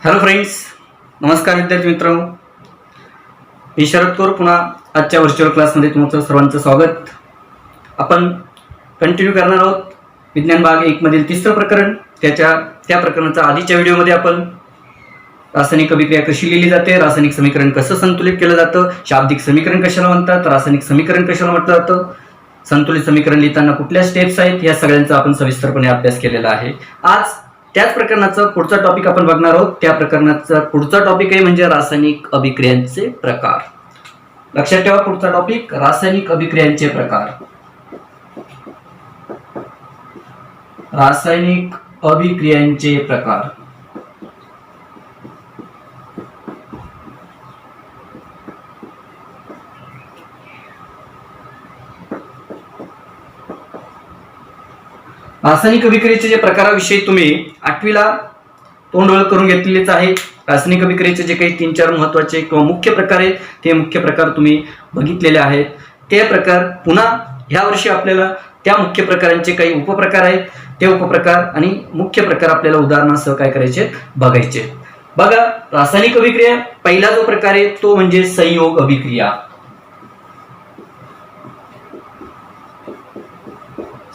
Hello friends, नमस्कार विद्यार्थी मित्रांनो. मी शरद कौर पुन्हा आजच्या व्हर्च्युअल क्लासमध्ये तुमचं सर्वांचं स्वागत. आपण कंटिन्यू करणार आहोत विज्ञान भाग 1 मधील तिसरं प्रकरण. त्या प्रकरणाचा आधीच्या व्हिडिओमध्ये आपण रासायनिक अभिक्रिया कशी लिहिली जाते, रासायनिक समीकरण कसं संतुलित केलं जातं, शाब्दिक समीकरण कशाला म्हणतात, रासायनिक समीकरण कशाला म्हटलं जातं, संतुलित समीकरण लिहिताना कुठल्या स्टेप्स आहेत, या सगळ्यांचा आपण सविस्तरपणे अभ्यास केलेला आहे. आज त्याच प्रकरणाचा पुढचा टॉपिक आपण बघणार आहोत. त्या प्रकरणाचा पुढचा टॉपिक आहे म्हणजे रासायनिक अभिक्रियांचे प्रकार. लक्षात ठेवा, पुढचा टॉपिक रासायनिक अभिक्रियांचे प्रकार. रासायनिक अभिक्रियांचे प्रकार. रासायनिक अभिक्रियेचे जे प्रकाराविषयी तुम्ही 8वीला तोंडओळख करून घेतलेलेच आहे. रासायनिक अभिक्रियेचे जे काही 3-4 महत्त्वाचे किंवा मुख्य प्रकार आहेत ते मुख्य प्रकार तुम्ही बघितलेले आहेत. ते प्रकार पुन्हा ह्या वर्षी आपल्याला त्या मुख्य प्रकारांचे काही उपप्रकार आहेत, ते उपप्रकार आणि मुख्य प्रकार आपल्याला उदाहरणासह काय करायचे बघायचे. बघा, रासायनिक अभिक्रिया पहिला जो प्रकार आहे तो म्हणजे संयोग अभिक्रिया.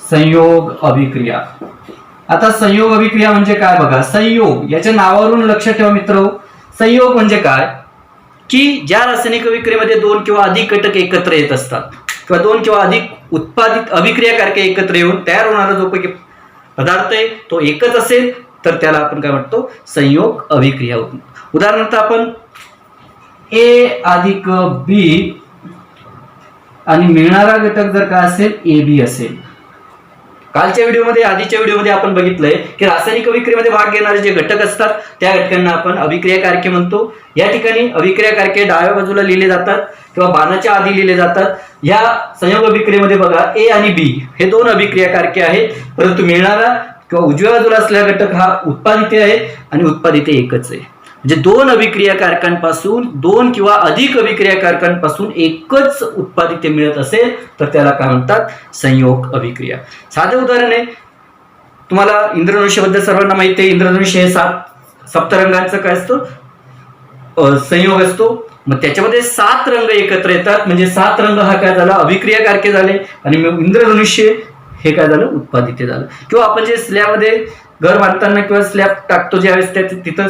संयोग अभिक्रिया. आता संयोग अभिक्रिया म्हणजे काय बघा. संयोग याच्या नावावरून लक्षात ठेवा मित्र, संयोग म्हणजे काय की ज्या रासायनिक अभिक्रियेमध्ये 2 किंवा अधिक घटक एकत्र येत असतात किंवा 2 किंवा अधिक उत्पादित अभिक्रियाकारके एकत्र येऊन तयार होणारा जो पैकी पदार्थ आहे तो एकच असेल तर त्याला आपण काय म्हणतो, संयोग अभिक्रिया होती. उदाहरणार्थ आपण A अधिक B आणि मिळणारा घटक जर काय असेल AB असेल. कालच्या व्हिडिओमध्ये आधीच्या व्हिडिओमध्ये आपण बघितलंय की रासायनिक अभिक्रियेमध्ये भाग घेणारे जे घटक असतात त्या घटकांना आपण अभिक्रियाकारके म्हणतो. या ठिकाणी अभिक्रियाकारके डाव्या बाजूला लिहिले जातात किंवा बाणाच्या आधी लिहिले जातात. या संयोग अभिक्रियेमध्ये बघा A आणि B हे 2 अभिक्रियाकारके आहेत, परंतु मिळणारा किंवा उजव्या बाजूला असलेला घटक हा उत्पादित आहे आणि उत्पादित एकच आहे. म्हणजे 2 अभिक्रियाकारकांपासून 2 किंवा अधिक अभिक्रियाकारकांपासून एकच उत्पादित मिळत असेल तर त्याला काय म्हणतात, संयोग अभिक्रिया. साधे उदाहरण आहे, तुम्हाला इंद्रधनुष्याबद्दल सर्वांना माहिती आहे. इंद्रधनुष्य हे 7 सप्तरंगांचं काय असतं, संयोग असतो. मग त्याच्यामध्ये 7 रंग एकत्र येतात म्हणजे 7 रंग हा काय झाला, अभिक्रियाकारके झाले आणि इंद्रधनुष्य हे काय झालं, उत्पादित झालं. किंवा आपण जे स्लॅबमध्ये घर बांधताना किंवा स्लॅब टाकतो ज्यावेळेस तिथं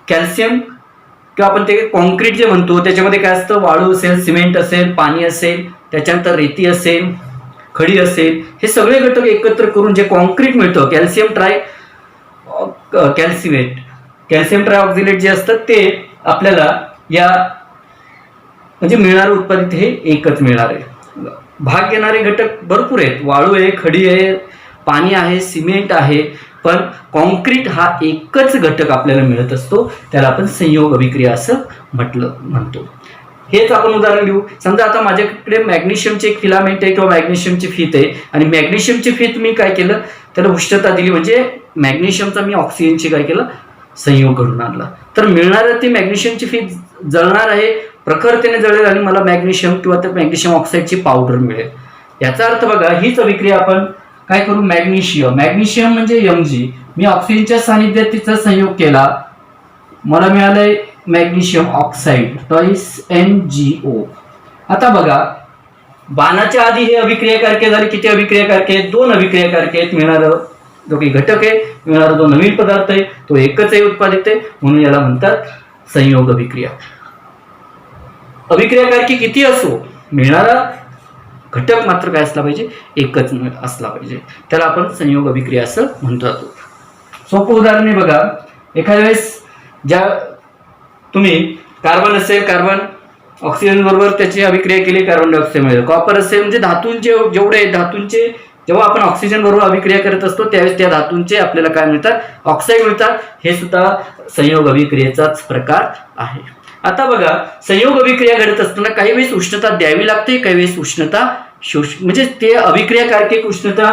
कॅल्शियम किंवा आपण ते कॉन्क्रीट जे म्हणतो त्याच्यामध्ये काय असतं, वाळू असेल, सिमेंट असेल, पाणी असेल, त्याच्यानंतर रेती असेल, खडी असेल, हे सगळे घटक एकत्र करून जे कॉन्क्रीट मिळतं, कॅल्शियम ट्रायऑक्सिलेट जे असतं ते आपल्याला या म्हणजे मिळणारं उत्पादित हे एकच मिळणार आहे. भाग घेणारे घटक भरपूर आहेत, वाळू आहे, खडी आहे, पाणी आहे, सिमेंट आहे, पण कॉन्क्रीट हा एकच घटक आपल्याला मिळत असतो, त्याला आपण संयोग अभिक्रिया असं म्हणतो. हेच आपण उदाहरण घेऊ. समजा आता माझ्याकडे मॅग्नेशियमचे एक फिलामेंट आहे किंवा मॅग्नेशियमची फीत आहे आणि मॅग्नेशियमची फीत मी काय केलं, त्याला उष्णता दिली म्हणजे मॅग्नेशियमचा मी ऑक्सिजनची काय केलं, संयोग घडून आणला. तर मिळणारं ती मॅग्नेशियमची फीत जळणार आहे, प्रखरतेने जळेल आणि मला मॅग्नेशियम किंवा त्या मॅग्नेशियम ऑक्साईडची पावडर मिळेल. याचा अर्थ बघा, हीच अभिक्रिया आपण काय करू, मॅग्नेशियम म्हणजे Mg, मी ऑक्सिजनच्या सानिध्यात तिचा संयोग केला, मला मिळालंय मॅग्नेशियम ऑक्साईड MgO. आता बघा, बाणाच्या आधी हे अभिक्रियाकारके झाले. किती अभिक्रियाकारके आहेत, 2 अभिक्रियाकारके आहेत. मिळणारं जो काही घटक आहे, मिळणारा जो नवीन पदार्थ आहे तो एकच आहे, उत्पादित आहे, म्हणून याला म्हणतात संयोग अभिक्रिया. अभिक्रियाकारके किती असो, मिळणारा घटक मात्र काय असला पाहिजे, एकच असला पाहिजे, त्याला आपण संयोग अभिक्रिया असं म्हणतो. सोपं उदाहरण आहे बघा. एखाद्या वेळेस ज्या तुम्ही कार्बन असेल, कार्बन ऑक्सिजन बरोबर त्याची अभिक्रिया केली, कार्बन डायऑक्साईड मिळेल. कॉपर असेल म्हणजे धातूंचे जेवढे धातूंचे जेव्हा आपण ऑक्सिजन बरोबर अभिक्रिया करत असतो त्यावेळेस त्या धातूंचे आपल्याला काय मिळतात, ऑक्साईड मिळतात. हे सुद्धा संयोग अभिक्रियेचाच प्रकार आहे. आता बघा, संयोग अभिक्रिया घडत असताना काही वेळेस उष्णता द्यावी लागते, काही वेळेस उष्णता म्हणजे ते अभिक्रियाकारके उष्णता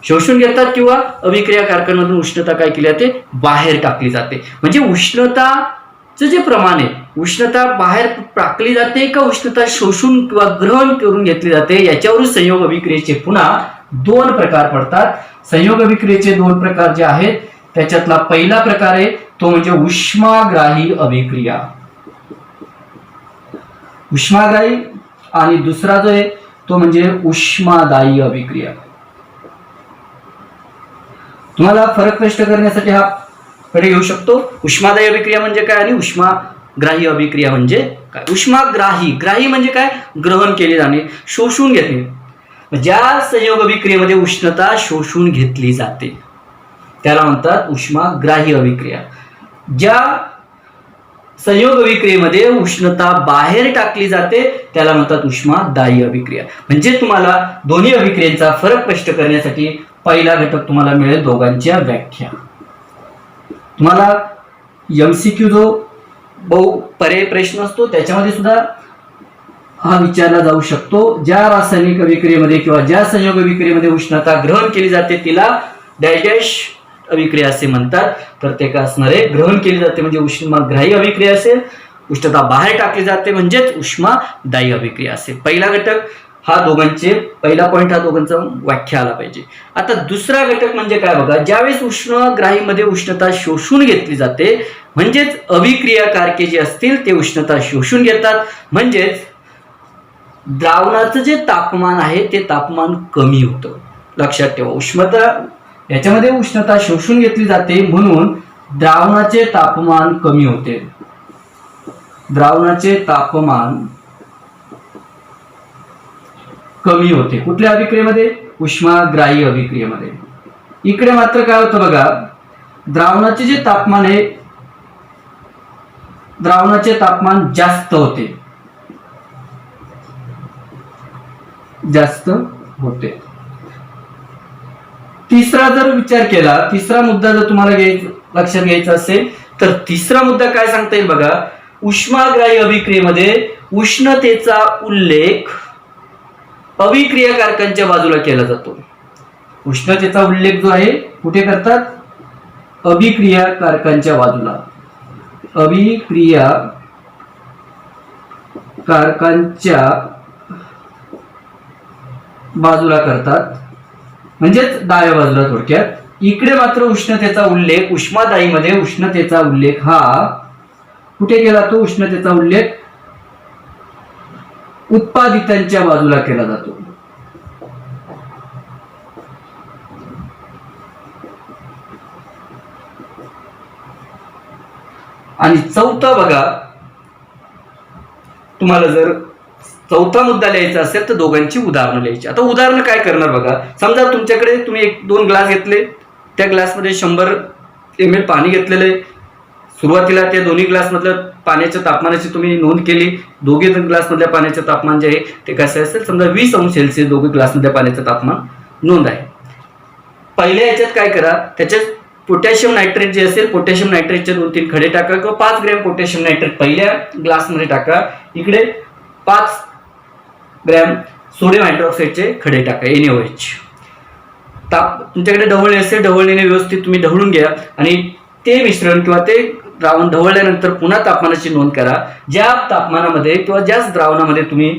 शोषून घेतात किंवा अभिक्रियाकारकांमधून उष्णता काय केली जाते, बाहेर टाकली जाते. म्हणजे उष्णताचं जे प्रमाण आहे, उष्णता बाहेर टाकली जाते का उष्णता शोषून किंवा ग्रहण करून घेतली जाते, याच्यावरून संयोग अभिक्रियेचे पुन्हा 2 प्रकार पडतात. संयोग अभिक्रियेचे 2 प्रकार जे आहेत त्याच्यातला पहिला प्रकार आहे तो म्हणजे उष्माग्राही अभिक्रिया. उष्माग्राही. आणि दुसरा जो आहे तो म्हणजे उष्मादायी अभिक्रिया. तुम्हाला फरक स्पष्ट करण्यासाठी हा कडे घेऊ शकतो. उष्मादायी अभिक्रिया म्हणजे काय आणि उष्माग्राही अभिक्रिया म्हणजे काय. उष्माग्राही, ग्राही म्हणजे काय, ग्रहण केले जाणे, शोषून घेणे. ज्या संयोग अभिक्रियेमध्ये उष्णता शोषून घेतली जाते त्याला म्हणतात उष्माग्राही अभिक्रिया. ज्या संयोग अभिक्रियेमध्ये उष्णता बाहेर टाकली जाते त्याला म्हणतात उष्मादायी अभिक्रिया. म्हणजे तुम्हाला दोन्ही अभिक्रियांचा फरक स्पष्ट करण्यासाठी पहिला घटक तुम्हाला मिळेल दोघांच्या व्याख्या. तुम्हाला एमसीक्यू जो बहु पर्याय प्रश्न असतो त्याच्यामध्ये सुद्धा हा विचारला जाऊ शकतो. ज्या रासायनिक अभिक्रियेमध्ये किंवा ज्या संयोग अभिक्रियेमध्ये उष्णता ग्रहण केली जाते तिला डॅश डॅश अभिक्रिया असे म्हणतात. तर ते काय असणार आहे, ग्रहण केली जाते म्हणजे उष्माग्राही अभिक्रिया असेल, उष्णता बाहेर टाकली जाते म्हणजेच उष्मादायी अभिक्रिया असेल. पहिला घटक हा दोघांचे, पहिला पॉईंट हा दोघांचा व्याख्या आला पाहिजे. आता दुसरा घटक म्हणजे काय बघा, ज्यावेळेस उष्णग्राहीमध्ये उष्णता शोषून घेतली जाते म्हणजेच अभिक्रियाकारके जे असतील ते उष्णता शोषून घेतात म्हणजेच द्रावणाचं जे तापमान आहे ते तापमान कमी होतं. लक्षात ठेवा, उष्णता याच्यामध्ये उष्णता शोषून घेतली जाते म्हणून द्रावणाचे तापमान कमी होते. द्रावणाचे तापमान कमी होते कुठल्या अभिक्रियेमध्ये, उष्माग्राही अभिक्रियेमध्ये. इकडे मात्र काय होतं बघा, द्रावणाचे जे तापमान आहे, द्रावणाचे तापमान जास्त होते, जास्त होते. तिसरा जर विचार केला, तिसरा मुद्दा जर तुम्हाला लक्षात घ्यायचा असेल तर तिसरा मुद्दा काय सांगता येईल बघा, उष्माग्राही अभिक्रियेमध्ये उष्णतेचा उल्लेख अभिक्रियाकारकांच्या बाजूला केला जातो. उष्णतेचा उल्लेख जो आहे कुठे करतात, अभिक्रियाकारकांच्या बाजूला, अभिक्रियाकारकांच्या बाजूला करतात म्हणजेच डाव्या बाजूला थोडक्यात. इकडे मात्र उष्णतेचा उल्लेख, उष्मादायीमध्ये उष्णतेचा उल्लेख हा कुठे केला जातो, उष्णतेचा उल्लेख उत्पादितांच्या बाजूला केला जातो. आणि चौथा बघा, तुम्हाला जर चौथा मुद्दा लिहायचा असेल तर दोघांची उदाहरणं लिहायची. आता उदाहरण काय करणार बघा, समजा तुमच्याकडे तुम्ही 1-2 ग्लास घेतले, त्या ग्लासमध्ये 100 ml पाणी घेतलेले. सुरुवातीला त्या दोन्ही ग्लास मधल्या पाण्याच्या तापमानाची तुम्ही नोंद केली. दोघे ग्लास मधल्या पाण्याचे तापमान जे आहे ते कसं असेल, समजा 20 अंश सेल्सिअस दोघे ग्लास मधल्या पाण्याचं तापमान नोंद आहे. पहिल्या याच्यात काय करा, त्याच्यात पोटॅशियम नायट्रेट जे असेल, पोटॅशियम नायट्रेटचे 2-3 खडे टाका किंवा 5 ग्रॅम पोटॅशियम नायट्रेट पहिल्या ग्लासमध्ये टाका. इकडे 5 ग्रॅम सोडियम हायड्रॉक्साईडचे खडे टाका, NaOH. तुमच्याकडे ढवळणे असेल, ढवळणीने व्यवस्थित तुम्ही ढवळून घ्या आणि ते मिश्रण किंवा ते द्रावण ढवळल्यानंतर पुन्हा तापमानाची नोंद करा. ज्या तापमानामध्ये किंवा ज्याच द्रावणामध्ये तुम्ही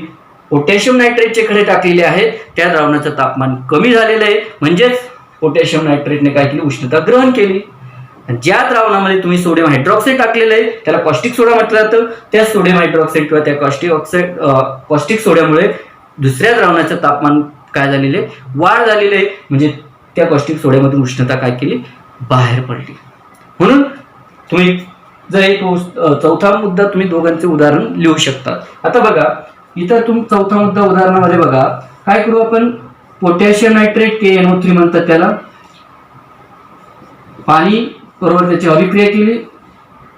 पोटॅशियम नायट्रेटचे खडे टाकलेले आहेत त्या द्रावणाचं तापमान कमी झालेलं आहे म्हणजेच पोटॅशियम नायट्रेटने काय केली, उष्णता ग्रहण केली. ज्या द्रावणामध्ये तुम्ही सोडियम हायड्रॉक्साईड टाकलेलं आहे त्याला कॉस्टिक सोडा म्हटलं जातं. त्या सोडियम हायड्रॉक्साईड किंवा त्या कॉस्टिक सोड्यामुळे दुसऱ्या द्रावणाचं तापमान काय झालेलं आहे, वाढ झालेली आहे म्हणजे त्या कॉस्टिक सोड्यामधून उष्णता काय केली, बाहेर पडली. म्हणून तुम्ही जर एक चौथा मुद्दा तुम्ही दोघांचे उदाहरण लिहू शकता. आता बघा इथं चौथा मुद्दा उदाहरणामध्ये बघा काय करू आपण, पोटॅशियम नायट्रेट KNO3 म्हणतात त्याला, पाणी बरोबर त्याची अभिक्रिया केली.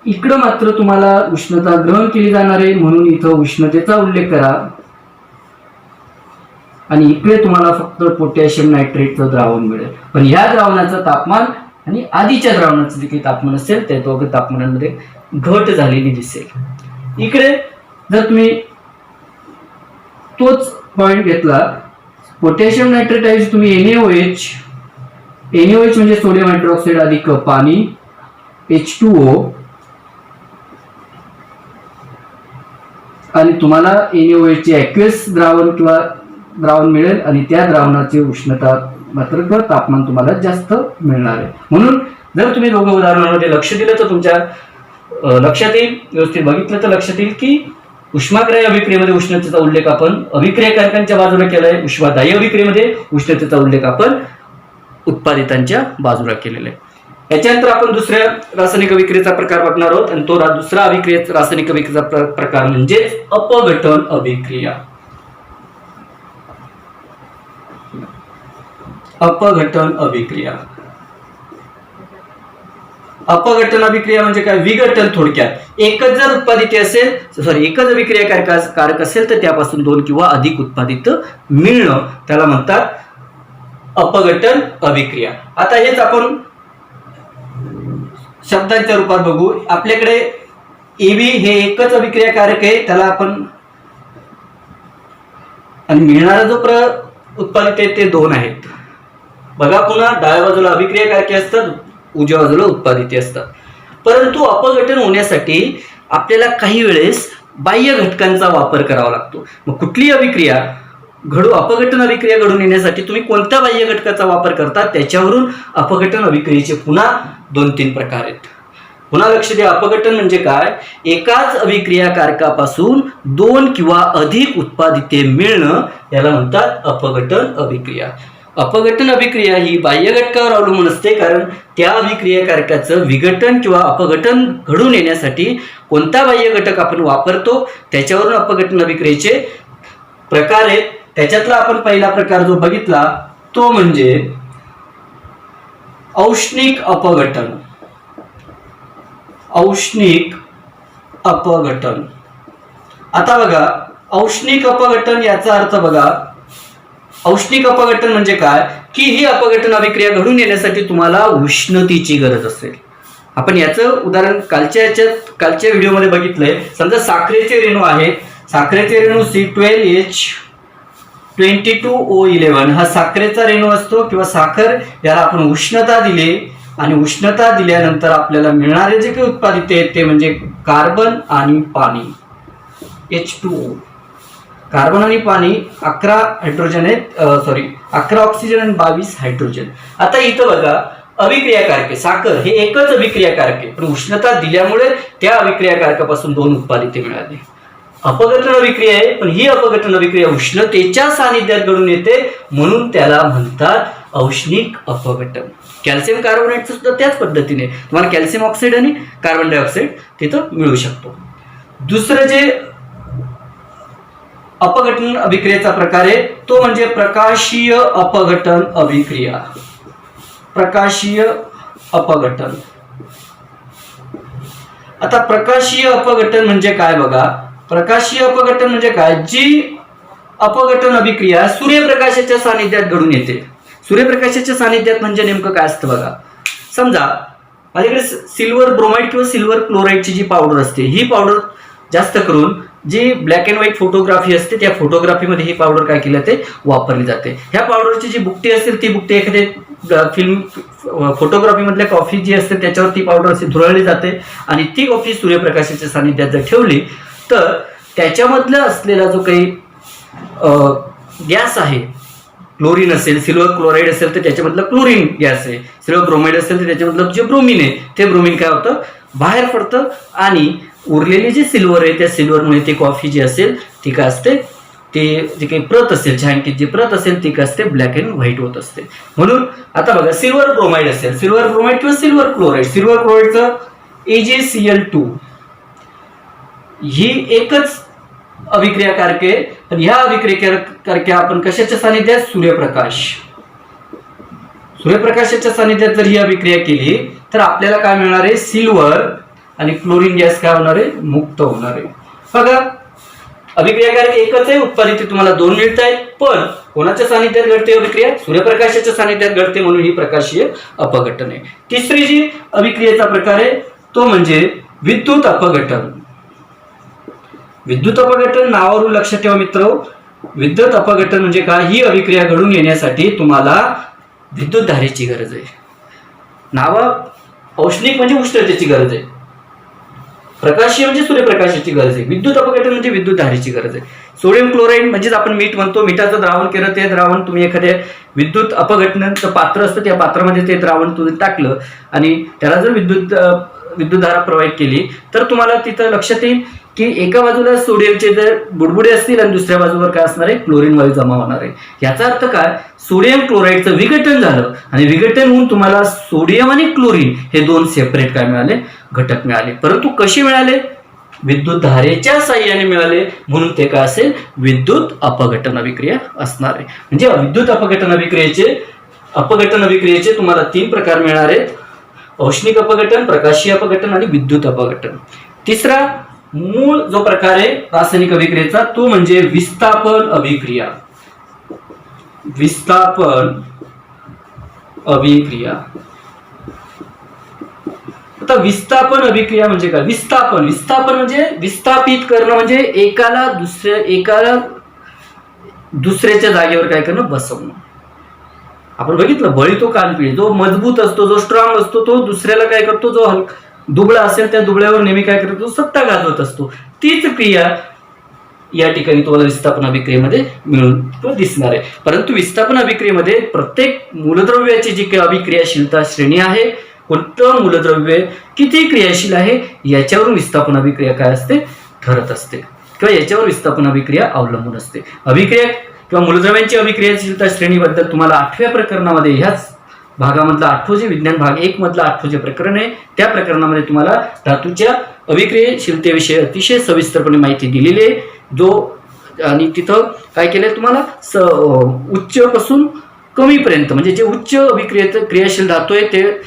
इकडं मात्र तुम्हाला उष्णता ग्रहण केली जाणार आहे म्हणून इथं उष्णतेचा उल्लेख करा आणि इकडे तुम्हाला फक्त पोटॅशियम नायट्रेटचं द्रावण मिळेल. पण ह्या द्रावणाचं तापमान आणि आधीच्या द्रावणाचं जे काही तापमान असेल त्या दोघं तापमानांमध्ये घट झालेली दिसेल. इकडे जर तुम्ही तोच पॉइंट घेतला, पोटॅशियम नायट्रेट ऐवजी तुम्ही NaOH म्हणजे सोडियम हायड्रॉक्साईड अधिक पाणी H2O आणि तुम्हाला NaOH चे ॲक्वेस द्रावण किंवा द्रावण मिळेल आणि त्या द्रावणाची उष्णता मात्र किंवा तापमान तुम्हाला जास्त मिळणार आहे. म्हणून जर तुम्ही दोघं उदाहरणामध्ये लक्ष दिलं तर तुमच्या लक्षात येईल, व्यवस्थित बघितलं तर लक्षात येईल की उष्माग्राही अभिक्रियेमध्ये उष्णतेचा उल्लेख आपण अभिक्रियाकारकांच्या बाजूला केलाय, उष्मादायी अभिक्रियेमध्ये उष्णतेचा उल्लेख आपण उत्पादितांच्या बाजूला केलेला आहे. याच्यानंतर आपण दुसऱ्या रासायनिक अभिक्रियेचा प्रकार बघणार आहोत आणि तो दुसरा अभिक्रियेचा रासायनिक अभिक्रियेचा प्रकार म्हणजे अपघटन अभिक्रिया. अपघटन अभिक्रिया. अपघटन अभिक्रिया म्हणजे काय? विघटन. थोडक्यात एकच जर उत्पादित असेल एकच अभिक्रिया कारक असेल तर त्यापासून दोन किंवा अधिक उत्पादित मिळणं त्याला म्हणतात अपघटन अभिक्रिया. आता हेच आपण शब्दांच्या रूपात बघू. आपल्याकडे एबी हे एकच अभिक्रियाकारक आहे, त्याला आपण आणि मिळणारा जो उत्पादित आहे ते दोन आहेत. बघा पुन्हा डाव्या बाजूला अभिक्रियाकारके असतात, उजव्या बाजूला उत्पादित असतात. परंतु अपघटन होण्यासाठी आपल्याला काही वेळेस बाह्य घटकांचा वापर करावा लागतो. मग कुठली अभिक्रिया अपघटन अभिक्रिया घडून येण्यासाठी तुम्ही कोणत्या बाह्य घटकाचा वापर करता त्याच्यावरून अपघटन अभिक्रियेचे पुन्हा 2-3 प्रकार आहेत. पुन्हा लक्ष द्या, अपघटन म्हणजे काय? एकाच अभिक्रियाकारकापासून दोन किंवा अधिक उत्पादिते मिळणं याला म्हणतात अपघटन अभिक्रिया. अपघटन अभिक्रिया ही बाह्य घटकावर अवलंबून असते, कारण त्या अभिक्रियाकारकाचं विघटन किंवा अपघटन घडून येण्यासाठी कोणता बाह्य घटक आपण वापरतो त्याच्यावरून अपघटन अभिक्रियेचे प्रकार आहेत. त्याच्यातला आपण पहिला प्रकार जो बघितला तो म्हणजे औष्णिक अपघटन. औष्णिक अपघटन. आता बघा, औष्णिक अपघटन याचा अर्थ बघा, औष्णिक अपघटन म्हणजे काय की ही अपघटन अभिक्रिया घडून येण्यासाठी तुम्हाला उष्णतेची गरज असेल. आपण याचं उदाहरण कालच्या व्हिडिओमध्ये बघितलंय. समजा साखरेचे रेणू आहेत, साखरेचे रेणू C12H22O11 हा साखरेचा रेणू असतो किंवा साखर, याला आपण उष्णता दिली आणि उष्णता दिल्यानंतर आपल्याला मिळणारे जे काही उत्पादित आहेत ते म्हणजे कार्बन आणि पाणी, H2O. कार्बन आणि पाणी 11 हायड्रोजन आहेत, 11 ऑक्सिजन आणि 22 हायड्रोजन. आता इथं बघा, अभिक्रियाकारके साखर हे एकच अभिक्रियाकारके, पण उष्णता दिल्यामुळे त्या अभिक्रियाकारकापासून दोन उत्पादिते मिळाली. अपघटन अभिक्रिया आहे, पण ही अपघटन अभिक्रिया उष्णतेच्या सानिध्यात घडून येते, म्हणून त्याला म्हणतात औष्णिक अपघटन. कॅल्शियम कार्बोनेटचं सुद्धा त्याच पद्धतीने तुम्हाला कॅल्शियम ऑक्साईड आणि कार्बन डायऑक्साईड तिथं मिळू शकतो. दुसरं जे अपघटन अभिक्रियेचा प्रकार आहे तो म्हणजे प्रकाशीय अपघटन अभिक्रिया. प्रकाशीय अपघटन. आता प्रकाशीय अपघटन म्हणजे काय बघा, प्रकाशीय अपघटन म्हणजे काय? जी अपघटन अभिक्रिया सूर्यप्रकाशाच्या सानिध्यात घडून येते. सूर्यप्रकाशाच्या सानिध्यात म्हणजे नेमकं काय असतं बघा. समजा माझ्याकडे सिल्वर ब्रोमाइड किंवा सिल्वर क्लोराईडची जी पावडर असते, ही पावडर जास्त करून जी ब्लॅक अँड व्हाईट फोटोग्राफी असते त्या फोटोग्राफीमध्ये ही पावडर काय केलं ते वापरली जाते. ह्या पावडरची जी बुकटी असेल ती बुकटी एखाद्या फिल्म फोटोग्राफी मधल्या कॉफी जी असते त्याच्यावर ती पावडर अशी धुरळली जाते आणि ती कॉफी सूर्यप्रकाशाच्या सानिध्यात जर ठेवली तर त्याच्यामधला असलेला जो काही गॅस आहे, क्लोरीन असेल, सिल्वर क्लोराईड असेल तर त्याच्यामधलं क्लोरीन गॅस आहे, सिल्वर ब्रोमाइड असेल तर त्याच्यामधलं जे ब्रोमिन आहे ते ब्रोमिन काय होतं बाहेर पडतं आणि उरलेली जी सिल्वर आहे त्या सिल्वरमुळे ती कॉफी जी असेल ती काय असते, ते जे काही प्रत असेल छायांकित जी प्रत असेल ती काय असते ब्लॅक अँड व्हाईट होत असते. म्हणून आता बघा, सिल्वर ब्रोमाइड असेल, सिल्वर ब्रोमाइड किंवा सिल्वर क्लोराईड, सिल्वर क्लोराईडचं AgCl2 ही एकच अभिक्रियाकारके, पण ह्या अभिक्रियाकारके आपण कशाच्या सानिध्यात? सूर्यप्रकाशाच्या सानिध्यात जर ही अभिक्रिया केली तर आपल्याला काय मिळणार आहे? सिल्वर आणि क्लोरीन गॅस काय होणार आहे? मुक्त होणार आहे. बघा, अभिक्रियाकारक एकच आहे, उत्पादित तुम्हाला दोन मिळत आहेत, पण कोणाच्या सानिध्यात घडते अभिक्रिया? सूर्यप्रकाशाच्या सानिध्यात घडते, म्हणून ही प्रकाशीय अपघटन आहे. तिसरी जी अभिक्रियेचा प्रकार आहे तो म्हणजे विद्युत अपघटन. विद्युत अपघटन नावावरून लक्षात ठेवा मित्र, विद्युत अपघटन म्हणजे काय? ही अभिक्रिया घडून येण्यासाठी तुम्हाला विद्युत धारेची गरज आहे. औष्णिक म्हणजे उष्णतेची गरज आहे, प्रकाशीय म्हणजे सूर्यप्रकाशाची गरज आहे, विद्युत अपघटन म्हणजे विद्युत धारेची गरज आहे. सोडियम क्लोराईड म्हणजेच आपण मीठ म्हणतो, मिठाचं द्रावण केलं, ते द्रावण तुम्ही एखाद्या विद्युत अपघटनाचं पात्र असतं, त्या पात्रामध्ये ते द्रावण तुम्ही टाकलं आणि त्याला जर विद्युतधारा प्रवाहित केली तर तुम्हाला तिथं लक्षात येईल की एका बाजूला सोडियमचे जर बुडबुडे असतील आणि दुसऱ्या बाजूवर काय असणार आहे, क्लोरीन वायू जमा होणार आहे. याचा अर्थ काय, सोडियम क्लोराईडचं विघटन झालं आणि विघटन होऊन तुम्हाला सोडियम आणि क्लोरीन हे दोन सेपरेट काय मिळाले, घटक मिळाले. परंतु कसे मिळाले, विद्युत धारेच्या साह्याने मिळाले, म्हणून ते काय असेल, विद्युत अपघटन अभिक्रिया असणार आहे. म्हणजे विद्युत अपघटन अभिक्रियेचे तुम्हाला 3 प्रकार मिळणार आहेत, औष्णिक अपघटन, प्रकाशीय अपघटन आणि विद्युत अपघटन. तिसरा मूळ जो प्रकार आहे रासायनिक अभिक्रियेचा तो म्हणजे विस्थापन अभिक्रिया. विस्थापन अभिक्रिया. आता विस्थापन अभिक्रिया म्हणजे काय, विस्थापन म्हणजे विस्थापित करणं, म्हणजे एकाला दुसऱ्याच्या जागेवर काय करणं, बसवणं. आपण बघितलं बळी तो कानपिळी, जो मजबूत असतो, जो स्ट्रॉंग असतो, तो दुसऱ्याला काय करतो, जो दुबळा असेल त्या दुबळ्यावर नेहमी काय करतो, सत्ता गाजवत असतो. तीच क्रिया या ठिकाणी तुम्हाला विस्थापन अभिक्रियेमध्ये मिळून दिसणार आहे. परंतु विस्थापन अभिक्रियेमध्ये प्रत्येक मूलद्रव्याची जी काही अभिक्रियाशीलता श्रेणी आहे, कोणतं मूलद्रव्य किती क्रियाशील आहे याच्यावरून विस्थापन अभिक्रिया काय असते, ठरत असते, किंवा याच्यावर विस्थापन अभिक्रिया अवलंबून असते. अभिक्रिया किंवा मूलद्रव्यांची अभिक्रियाशीलता श्रेणीबद्दल तुम्हाला 8व्या प्रकरणामध्ये, ह्याच भागामधला 8वं जे विज्ञान भाग 1 मधलं 8वं जे प्रकरण आहे, त्या प्रकरणामध्ये तुम्हाला धातूच्या अभिक्रियशीलतेविषयी अतिशय सविस्तरपणे माहिती दिलेली आहे. आणि तिथं काय केलंय तुम्हाला, उच्च पासून कमी पर्यंत, म्हणजे जे उच्च क्रियाशील धातू आहे ते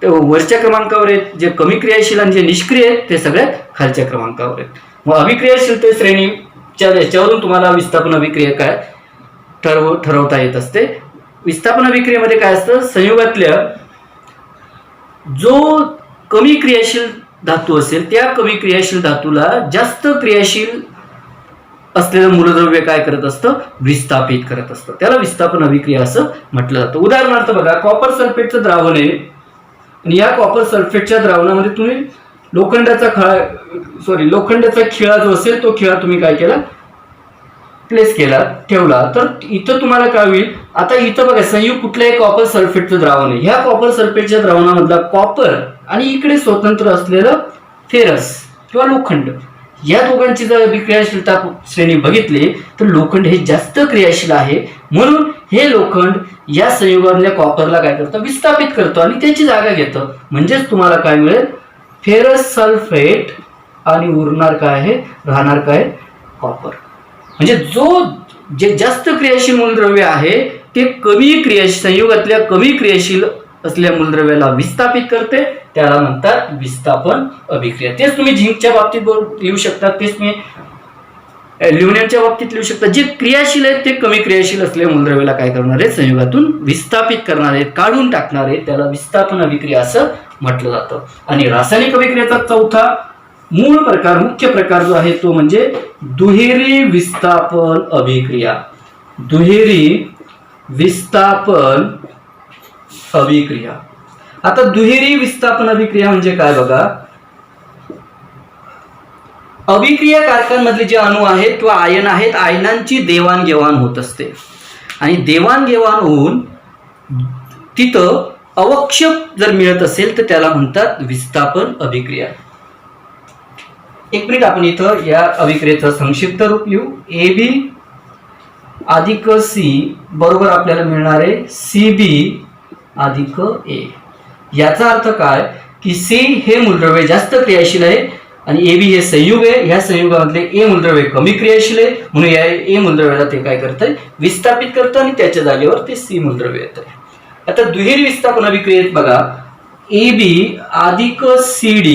वरच्या क्रमांकावर आहेत, जे कमी क्रियाशील आणि जे निष्क्रिय आहेत ते सगळ्यात खालच्या क्रमांकावर आहेत. मग अभिक्रियाशीलते श्रेणीच्या याच्यावरून तुम्हाला विस्थापन अभिक्रिया काय ठरवता येत असते. विस्थापन अभिक्रियेमध्ये काय असतं, संयुगातल्या जो कमी क्रियाशील धातू असेल त्या कमी क्रियाशील धातूला जास्त क्रियाशील असलेलं मूलद्रव्य काय करत असतं, विस्थापित करत असतं. त्याला विस्थापन अभिक्रिया असं म्हटलं जातं. उदाहरणार्थ बघा, कॉपर सल्फेटचं द्रावण आहे आणि या कॉपर सल्फेटच्या द्रावणामध्ये तुम्ही लोखंडाचा खिळा जो असेल तो खिळा तुम्ही काय केला, प्लेस केला, ठेवला, तर इथं तुम्हाला काय होईल, आता इथं बघा संयुग कुठलंही कॉपर सल्फेटचं द्रावण आहे. ह्या कॉपर सल्फेटच्या द्रावणामधला कॉपर आणि इकडे स्वतंत्र असलेलं फेरस किंवा लोखंड, या दोघांची जर अभिक्रियाशीलता श्रेणी बघितली तर लोखंड हे जास्त क्रियाशील आहे, म्हणून हे लोखंड या संयुगातल्या कॉपरला काय करतं, विस्थापित करतो आणि त्याची जागा घेतं. म्हणजेच तुम्हाला काय मिळेल, फेरस सल्फेट आणि उरणार काय आहे, राहणार काय, कॉपर. म्हणजे जे जास्त क्रियाशील मूलद्रव्य आहे ते संयुगातल्या कमी क्रियाशील असलेल्या मूलद्रव्याला विस्थापित करते, त्याला म्हणतात विस्थापन अभिक्रिया. तेच तुम्ही झिंकच्या बाबतीत लिहू शकता, तेच मी ॲल्युमिनियमच्या बाबतीत लिहू शकता. जे क्रियाशील आहेत ते कमी क्रियाशील असलेल्या मूलद्रव्याला काय करणार आहेत, संयुगातून विस्थापित करणार आहेत, काढून टाकणार आहेत, त्याला विस्थापन अभिक्रिया असं म्हटलं जातं. आणि रासायनिक अभिक्रियेचा चौथा मुख्य प्रकार जो आहे तो म्हणजे दुहेरी विस्थापन अभिक्रिया. दुहेरी विस्थापन अभिक्रिया. आता दुहेरी विस्थापन अभिक्रिया म्हणजे काय बघा, अभिक्रिया कारकांमधले जे अणू आहेत किंवा आयन आहेत, आयनांची देवाणघेवाण होत असते आणि देवाणघेवाण होऊन तिथं अवक्षेप जर मिळत असेल तर त्याला म्हणतात विस्थापन अभिक्रिया. एक मिनिट, आपण इथं या अभिक्रियेचं संक्षिप्त रूप लिहू. AB अधिक C बरोबर आपल्याला मिळणार आहे CB अधिक A. याचा अर्थ काय की C हे मूलद्रव्य जास्त क्रियाशील आहे आणि AB हे संयुग आहे, ह्या संयुगामधले A मूलद्रव्य कमी क्रियाशील आहे, म्हणून या A मूलद्रव्याला ते काय करतंय, विस्थापित करतं आणि त्याच्या जागेवर ते C मूलद्रव्य येतं. आता दुहेरी विस्थापन अभिक्रियेत बघा, AB अधिक CD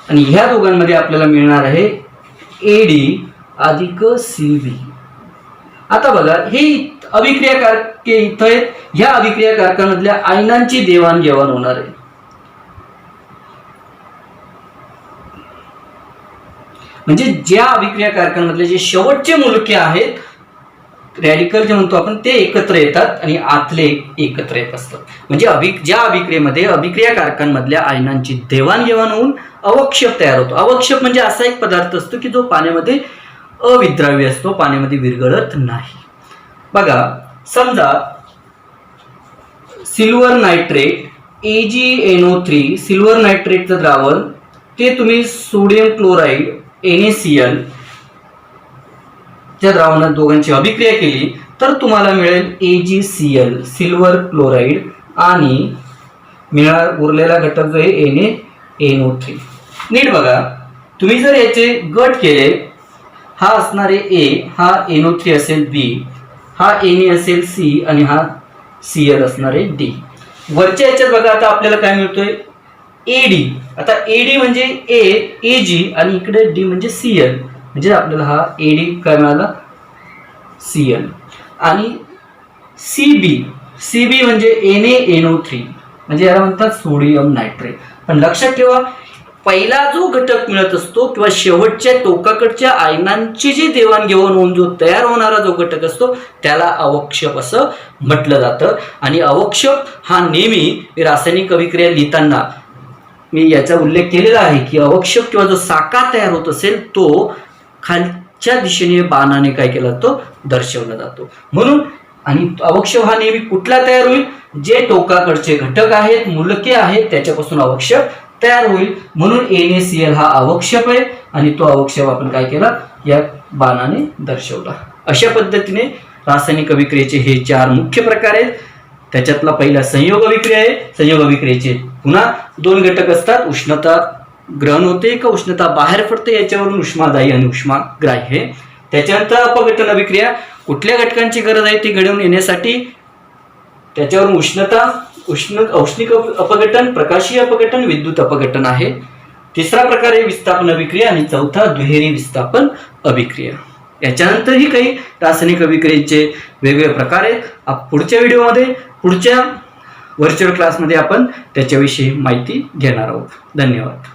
आणि ह्या दोघांमध्ये आपल्याला मिळणार आहे AD अधिक CB. आता बघा, हे अभिक्रिया कारके इथं आहेत, ह्या अभिक्रिया कारकांमधल्या आयनांची देवाणघेवाण होणार आहे. म्हणजे ज्या अभिक्रिया कारकांमधले जे शेवटचे मूलके आहेत रॅडिकल जे म्हणतो आपण ते एकत्र येतात आणि आतले एकत्र येत असतात. म्हणजे ज्या अभिक्रियेमध्ये अभिक्रियाकारकांमधल्या आयनांची देवाणघेवाण होऊन अवक्षेप तयार होतो. अवक्षेप म्हणजे असा एक पदार्थ असतो की जो पाण्यामध्ये अविद्राव्य असतो, पाण्यामध्ये विरघळत नाही. बघा, समजा सिल्वर नायट्रेट AgNO3, सिल्वर नायट्रेटचं द्रावण ते तुम्ही सोडियम क्लोराईड NaCl च्या द्रावणात दोघांची अभिक्रिया केली तर तुम्हाला मिळेल AgCl, सिल्वर क्लोराईड, आणि उरलेला घटक जो आहे NaNO3. नीट बघा, तुम्ही जर याचे गट केले, हा असणारे A, हा NO3 असेल B, हा Na असेल C, आणि हा Cl असणारे D. वरच्या याच्यात बघा आता आपल्याला काय मिळतोय AD. आता AD म्हणजे Ag आणि इकडे D म्हणजे Cl, म्हणजे आपल्याला हा AD काय मिळाला Cl, आणि CB म्हणजे NaNO3, म्हणजे याला म्हणतात सोडियम नायट्रेट. पण लक्षात ठेवा, पहिला जो घटक मिळत असतो किंवा शेवटच्या टोकाकडच्या आयनांची जी देवाणघेवाण होऊन जो तयार होणारा जो घटक असतो त्याला अवक्षेप असं म्हटलं जातं. आणि अवक्षेप हा नेहमी रासायनिक अभिक्रिया लिहिताना मी याचा उल्लेख केलेला आहे की अवक्षेप किंवा जो साकार तयार होत असेल तो खालच्या दिशेने बाणाने काय केला जातो, दर्शवला जातो. म्हणून आणि अवक्षेप हा नेहमी कुठला तयार होईल, जे टोकाकडचे घटक आहेत, मूलके आहेत, त्याच्यापासून अवक्षेप तयार होईल. म्हणून NaCl हा अवक्षेप आहे आणि तो अवक्षेप आपण काय केला, या बाणाने दर्शवला. अशा पद्धतीने रासायनिक अभिक्रियेचे हे 4 मुख्य प्रकार आहेत. त्याच्यातला पहिला संयोग अभिक्रिया आहे. संयोग अभिक्रियेचे पुन्हा 2 घटक असतात, उष्णता ग्रहण होते का उष्णता बाहेर पडते याच्यावरून उष्मादायी आणि उष्माग्राह्य. त्याच्यानंतर अपघटन अभिक्रिया, कुठल्या घटकांची गरज आहे ती घडवून येण्यासाठी, त्याच्यावरून औष्णिक अपघटन, प्रकाशीय अपघटन, विद्युत अपघटन आहे. तिसरा प्रकार आहे विस्थापन अभिक्रिया, आणि चौथा दुहेरी विस्थापन अभिक्रिया. याच्यानंतरही काही रासायनिक अभिक्रियेचे वेगवेगळे प्रकार आहेत. पुढच्या व्हिडिओमध्ये, पुढच्या व्हर्च्युअल क्लासमध्ये आपण त्याच्याविषयी माहिती घेणार आहोत. धन्यवाद.